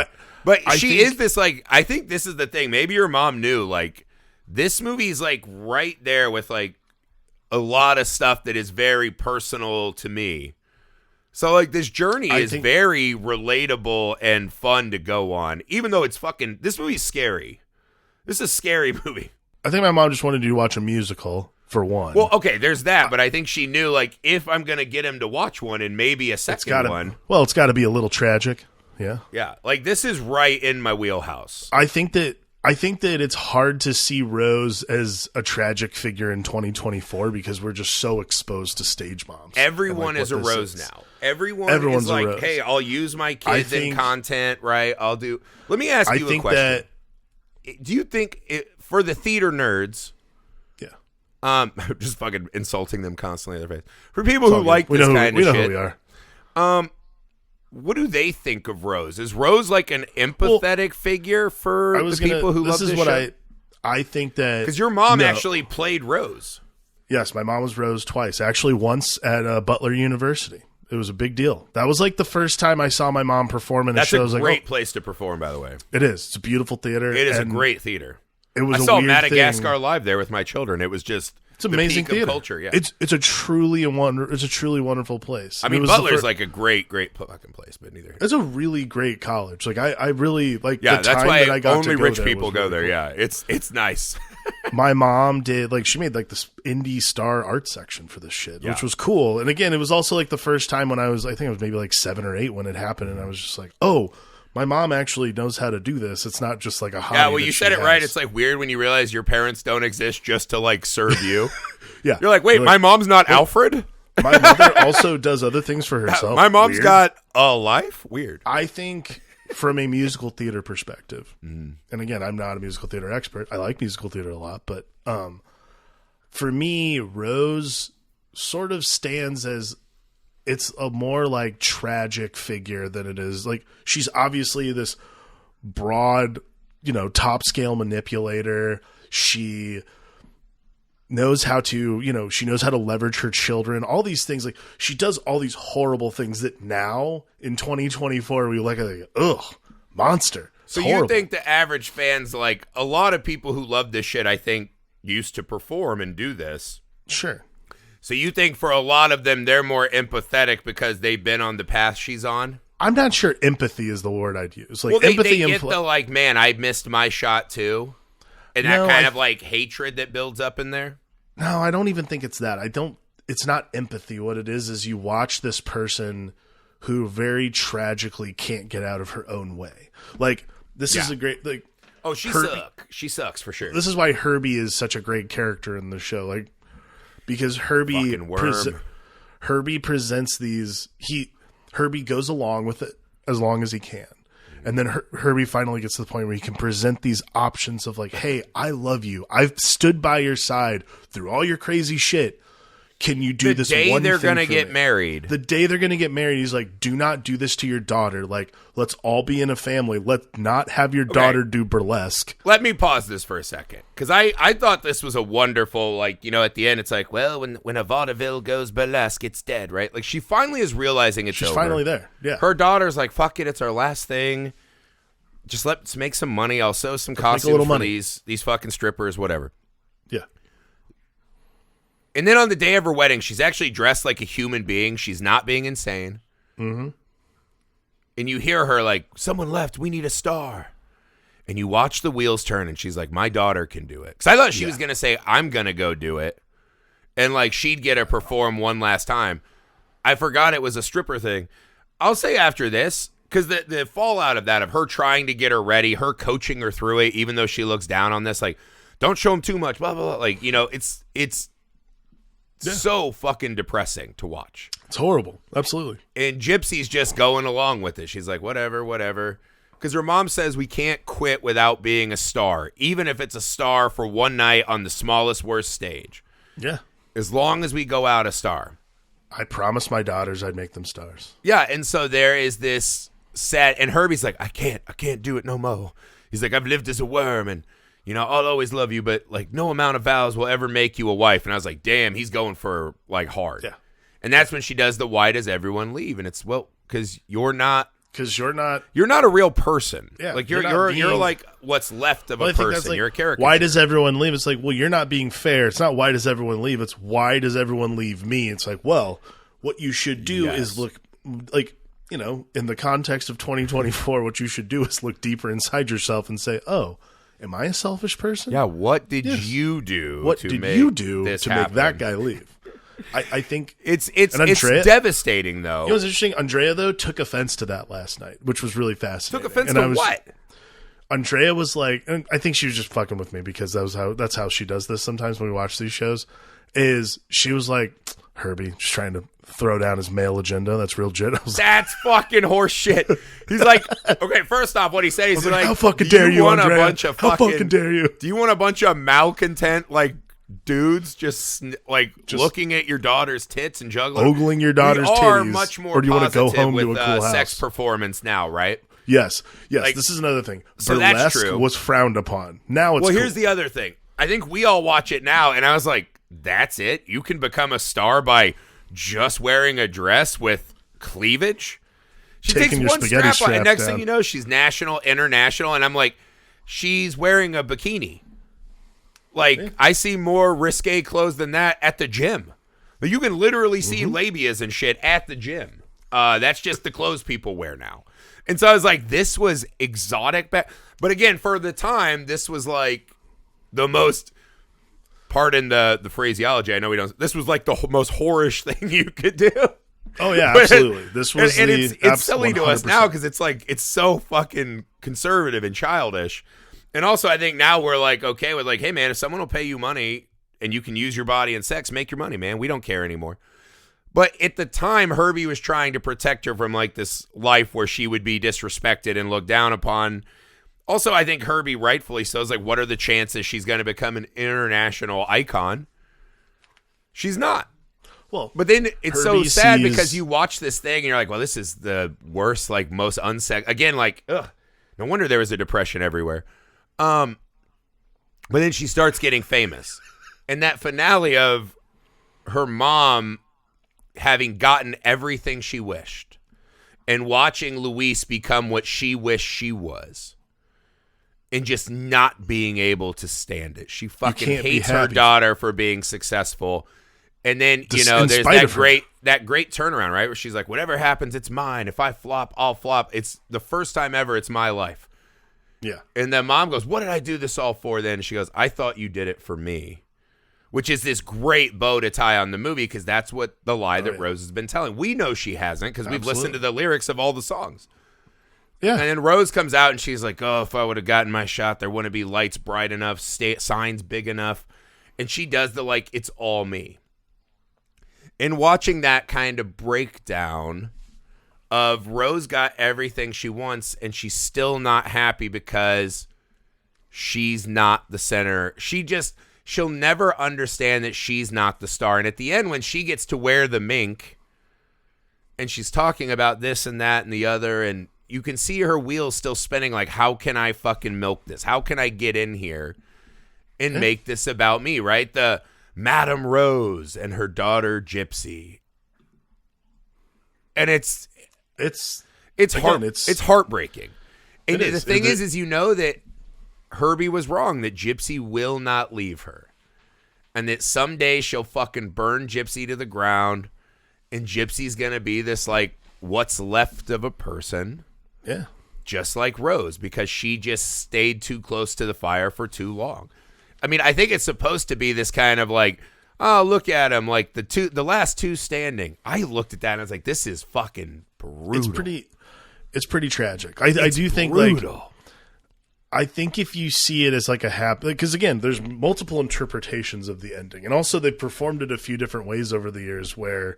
But she is this, like, I think this is the thing. Maybe your mom knew, like, this movie's, like, right there with, like, a lot of stuff that is very personal to me. So, like, this journey is very relatable and fun to go on, even though it's fucking... This movie's scary. This is a scary movie. I think my mom just wanted you to watch a musical, for one. Well, okay, there's that, but I think she knew, like, if I'm going to get him to watch one and maybe a second one... Well, it's got to be a little tragic, yeah. Yeah, like, this is right in my wheelhouse. I think that it's hard to see Rose as a tragic figure in 2024 because we're just so exposed to stage moms. Everyone is a Rose now. Everyone's is like, Rose. Hey, I'll use my kids in content, right? I'll do... Let me ask you a question. Do you think, for the theater nerds... Yeah. Just fucking insulting them constantly in their face. For people who like this kind of shit... We know who we are. What do they think of Rose? Is Rose like an empathetic figure for the people who love this show? I think that... Because your mom actually played Rose. Yes, my mom was Rose twice. Actually, once at Butler University. It was a big deal. That was like the first time I saw my mom perform in a show. That's a great place to perform, by the way. It is. It's a beautiful theater. It is a great theater. I saw Madagascar live there with my children. It was just... It's amazing theater. Culture, yeah. It's a truly wonderful place. I mean, Butler's like a great fucking place, but neither. It's a really great college. Like I really like. Yeah, the time why that I got only to go rich there people go there. Cool. Yeah, it's nice. My mom did she made like this indie star art section for this shit, which was cool. And again, it was also like the first time when I think I was maybe like 7 or 8 when it happened, and I was just like, oh. My mom actually knows how to do this. It's not just like a hobby. Yeah, well, you said it right. It's like weird when you realize your parents don't exist just to like serve you. Yeah. You're like, wait, my mom's not Alfred? My mother also does other things for herself. My mom's got a life? Weird. I think from a musical theater perspective, and again, I'm not a musical theater expert. I like musical theater a lot, but for me, Rose sort of stands as... It's a more like tragic figure than it is. Like, she's obviously this broad, top scale manipulator. She knows how to, she knows how to leverage her children, all these things. Like, she does all these horrible things that now in 2024, we look at it like, ugh, monster. It's so horrible. You think the average fans, like a lot of people who love this shit, I think used to perform and do this. Sure. So you think for a lot of them, they're more empathetic because they've been on the path she's on? I'm not sure empathy is the word I'd use. Like, well, they get the, like, man, I missed my shot too. And that kind of, like, hatred that builds up in there? No, I don't even think it's that. It's not empathy. What it is you watch this person who very tragically can't get out of her own way. Like, this is a great, like... Oh, she sucks for sure. This is why Herbie is such a great character in the show. Like, because Herbie presents these... Herbie goes along with it as long as he can. And then Herbie finally gets to the point where he can present these options of like, hey, I love you. I've stood by your side through all your crazy shit. Can you do this one thing for me? The day they're going to get married. The day they're going to get married, he's like, do not do this to your daughter. Like, let's all be in a family. Let's not have your daughter do burlesque. Let me pause this for a second. Because I thought this was a wonderful, like, at the end, it's like, well, when a vaudeville goes burlesque, it's dead, right? Like, she finally is realizing it's over. She's finally there, yeah. Her daughter's like, fuck it, it's our last thing. Just let's make some money. I'll sew some costumes for these fucking strippers, whatever. Yeah. And then on the day of her wedding, she's actually dressed like a human being. She's not being insane. Mm-hmm. And you hear her like, someone left. We need a star. And you watch the wheels turn, and she's like, my daughter can do it. Because I thought she was going to say, I'm going to go do it. And like she'd get to perform one last time. I forgot it was a stripper thing. I'll say after this, because the fallout of that, of her trying to get her ready, her coaching her through it, even though she looks down on this, like, don't show him too much, blah, blah, blah. Like, it's so fucking depressing to watch. It's horrible. Absolutely. And Gypsy's just going along with it. She's like, whatever. Because her mom says we can't quit without being a star, even if it's a star for one night on the smallest, worst stage. Yeah. As long as we go out a star. I promised my daughters I'd make them stars. Yeah, and so there is this set, and Herbie's like, I can't do it no more. He's like, I've lived as a worm, and I'll always love you, but like no amount of vows will ever make you a wife. And I was like, damn, he's going for like hard. Yeah. And that's when she does the why does everyone leave? And it's, well, because you're not a real person. Yeah. Like you're like what's left of a person. Like, you're a character. Why does everyone leave? It's like, well, you're not being fair. It's not why does everyone leave? It's why does everyone leave me? It's like, well, what you should do is look like, you know, in the context of 2024, what you should do is look deeper inside yourself and say, oh, am I a selfish person? Yeah, what did you do what to did make you do this to happen? make that guy leave? I think it's Andrea, devastating, though. You know what's interesting? Andrea, though, took offense to that last night, which was really fascinating. Took offense to what? Andrea was like, and I think she was just fucking with me because that's how she does this sometimes when we watch these shows, is she was like, Herbie, just trying to throw down his male agenda. That's real legit. That's fucking horse shit. He's like, okay, first off, what he said, he's like, how fucking dare you, want Andrea? A bunch of how fucking dare you? Do you want a bunch of malcontent, like, dudes just looking at your daughter's tits and juggling? Ogling your daughter's titties? Are much more or do you want to go home with, to a cool house? Sex performance now, right? Yes. Like, this is another thing. So that's Burlesque true. was frowned upon. Now it's Well, cool. here's the other thing. I think we all watch it now, and I was like, that's it? You can become a star by just wearing a dress with cleavage? She takes one strap on, and next thing you know, she's national, international, and I'm like, she's wearing a bikini. Like, yeah. I see more risque clothes than that at the gym. But you can literally see labias and shit at the gym. That's just the clothes people wear now. And so I was like, this was exotic. But again, for the time, this was like the most, pardon the phraseology, I know we don't, this was like the most whorish thing you could do. Oh, yeah, absolutely. This was and it's silly to us now because it's like, it's so fucking conservative and childish. And also, I think now we're like, okay with like, hey, man, if someone will pay you money and you can use your body in sex, make your money, man. We don't care anymore. But at the time, Herbie was trying to protect her from like this life where she would be disrespected and looked down upon. Also, I think Herbie rightfully so is like, what are the chances she's going to become an international icon? She's not. Well, but then it's so Herbie sad because you watch this thing and you're like, well, this is the worst, like most unsex. Again, like, ugh, no wonder there was a depression everywhere. But then she starts getting famous. And that finale of her mom having gotten everything she wished and watching Luis become what she wished she was and just not being able to stand it. She fucking hates her daughter for being successful. And then, you know, there's that great turnaround, right? Where she's like, whatever happens, it's mine. If I flop, I'll flop. It's the first time ever it's my life. Yeah. And then mom goes, what did I do this all for then? And she goes, I thought you did it for me. Which is this great bow to tie on the movie because that's what the lie that Rose has been telling. We know she hasn't because we've listened to the lyrics of all the songs. Yeah. And then Rose comes out and she's like, oh, if I would have gotten my shot, there wouldn't be lights bright enough, signs big enough. And she does the like, it's all me. And watching that kind of breakdown of Rose got everything she wants and she's still not happy because she's not the center. She'll never understand that she's not the star. And at the end, when she gets to wear the mink and she's talking about this and that and the other, and you can see her wheels still spinning like, how can I fucking milk this? How can I get in here and make this about me, right? The Madame Rose and her daughter Gypsy. And it's heartbreaking. And the thing is you know that Herbie was wrong, that Gypsy will not leave her. And that someday she'll fucking burn Gypsy to the ground. And Gypsy's going to be this, like, what's left of a person. Yeah. Just like Rose, because she just stayed too close to the fire for too long. I mean, I think it's supposed to be this kind of like, oh, look at him, like the last two standing. I looked at that and I was like, this is fucking brutal. It's pretty tragic. I do think brutal. Like, I think if you see it as like a happy, because again, there's multiple interpretations of the ending, and also they've performed it a few different ways over the years where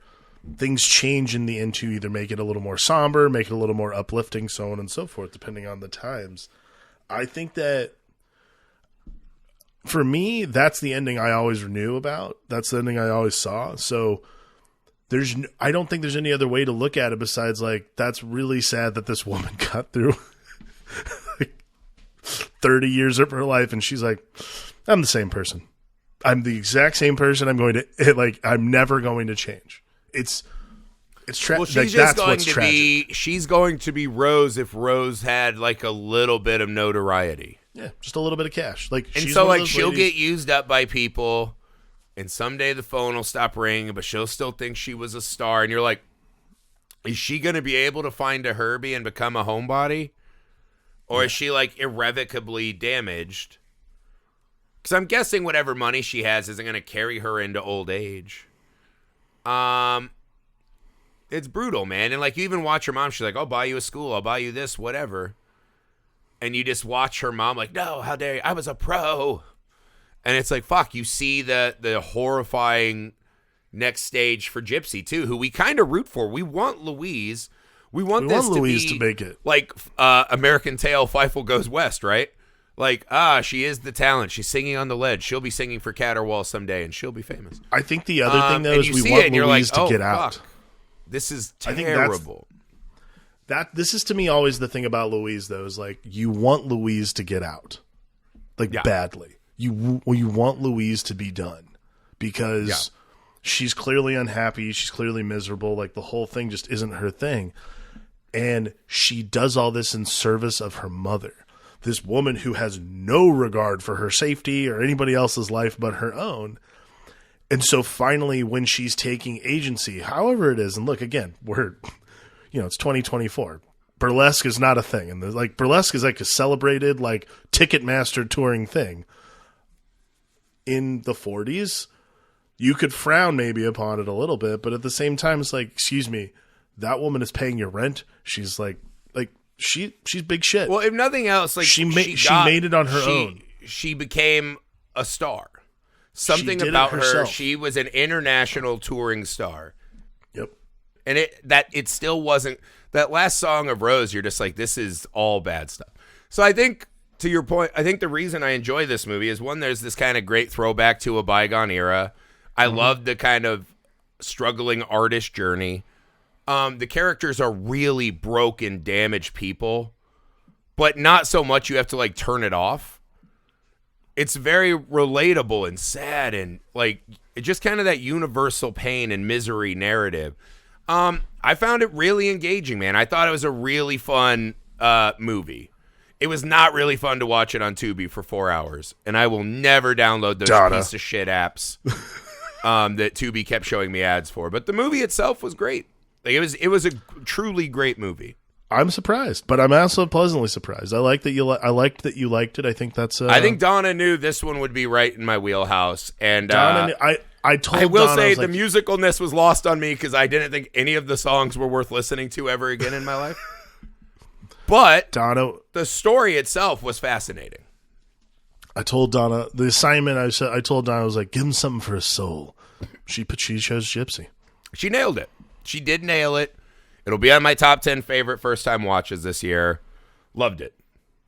things change in the end to either make it a little more somber, make it a little more uplifting, so on and so forth, depending on the times. I think that for me, that's the ending I always knew about. That's the ending I always saw. So I don't think there's any other way to look at it besides like, that's really sad that this woman got through 30 years of her life, and she's like, I'm the same person. I'm the exact same person. I'm never going to change. It's tragic. Well, she's just going to be. She's going to be Rose if Rose had like a little bit of notoriety. Yeah, just a little bit of cash. Like, and so like she'll get used up by people, and someday the phone will stop ringing, but she'll still think she was a star. And you're like, is she going to be able to find a Herbie and become a homebody? Or is she, like, irrevocably damaged? Because I'm guessing whatever money she has isn't going to carry her into old age. It's brutal, man. And, like, you even watch her mom. She's like, I'll buy you a school. I'll buy you this, whatever. And you just watch her mom like, no, how dare you? I was a pro. And it's like, fuck, you see the horrifying next stage for Gypsy, too, who we kind of root for. We want Louise. We want Louise to make it. Like American Tail, Fievel Goes West, right? Like, she is the talent. She's singing on the ledge. She'll be singing for Caterwaul someday, and she'll be famous. I think the other thing, though, is we want Louise to get out. Fuck. This is terrible. This is, to me, always the thing about Louise, though, is, like, you want Louise to get out. Like, badly. You want Louise to be done. Because she's clearly unhappy. She's clearly miserable. Like, the whole thing just isn't her thing. And she does all this in service of her mother. This woman who has no regard for her safety or anybody else's life but her own. And so finally, when she's taking agency, however it is, and look, again, it's 2024. Burlesque is not a thing. And burlesque is like a celebrated, like, Ticketmaster touring thing. In the 40s, you could frown maybe upon it a little bit, but at the same time, it's like, excuse me, that woman is paying your rent. She's she's big shit. Well, if nothing else, like she made it on her own. She became a star. Something about her. She was an international touring star. Yep. And it still wasn't that last song of Rose. You're just like, this is all bad stuff. So I think, to your point, I think the reason I enjoy this movie is, one, there's this kind of great throwback to a bygone era. I love the kind of struggling artist journey. The characters are really broken, damaged people, but not so much you have to, like, turn it off. It's very relatable and sad, and, like, it's just kind of that universal pain and misery narrative. I found it really engaging, man. I thought it was a really fun movie. It was not really fun to watch it on Tubi for 4 hours, and I will never download those piece of shit apps that Tubi kept showing me ads for. But the movie itself was great. Like, it was a truly great movie. I'm surprised, but I'm also pleasantly surprised. I liked that you liked it. I think that's. I think Donna knew this one would be right in my wheelhouse, and Donna. I will Donna, say the musicalness was lost on me because I didn't think any of the songs were worth listening to ever again in my life. But Donna, the story itself was fascinating. I told Donna the assignment. I told Donna, I was like, give him something for his soul. She chose Gypsy. She nailed it. She did nail it. It'll be on my top 10 favorite first-time watches this year. Loved it.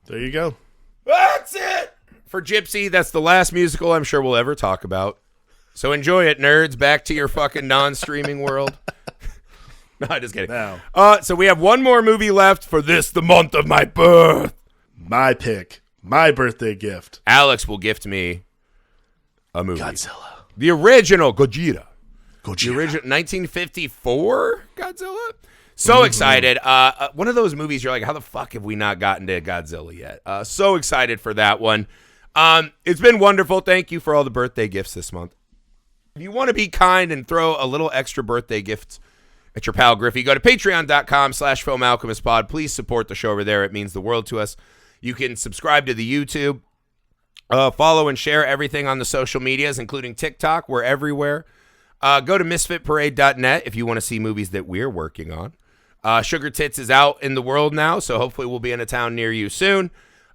There you go. That's it for Gypsy. That's the last musical I'm sure we'll ever talk about. So enjoy it, nerds. Back to your fucking non-streaming world. No, I'm just kidding. Now, so we have one more movie left for this, the month of my birth. My pick. My birthday gift. Alex will gift me a movie. Godzilla. The original Gojira. The original 1954 Godzilla. So excited. One of those movies you're like, how the fuck have we not gotten to Godzilla yet? So excited for that one. It's been wonderful. Thank you for all the birthday gifts this month. If you want to be kind and throw a little extra birthday gift at your pal Griffey, go to patreon.com/filmalchemistpod. Please support the show over there. It means the world to us. You can subscribe to the YouTube. Follow and share everything on the social medias, including TikTok. We're everywhere. Go to misfitparade.net if you want to see movies that we're working on. Sugar Tits is out in the world now, so hopefully we'll be in a town near you soon.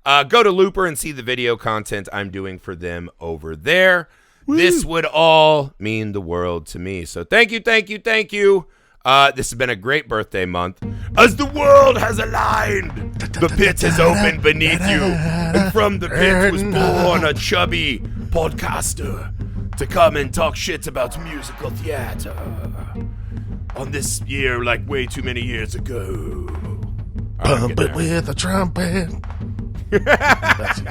Go to Looper and see the video content I'm doing for them over there. Woo. This would all mean the world to me. So thank you, thank you, thank you. This has been a great birthday month. As the world has aligned, the pit has opened beneath you, and from the pit was born a chubby podcaster to come and talk shit about musical theater on this year like way too many years ago. Pump it with a trumpet. That's it.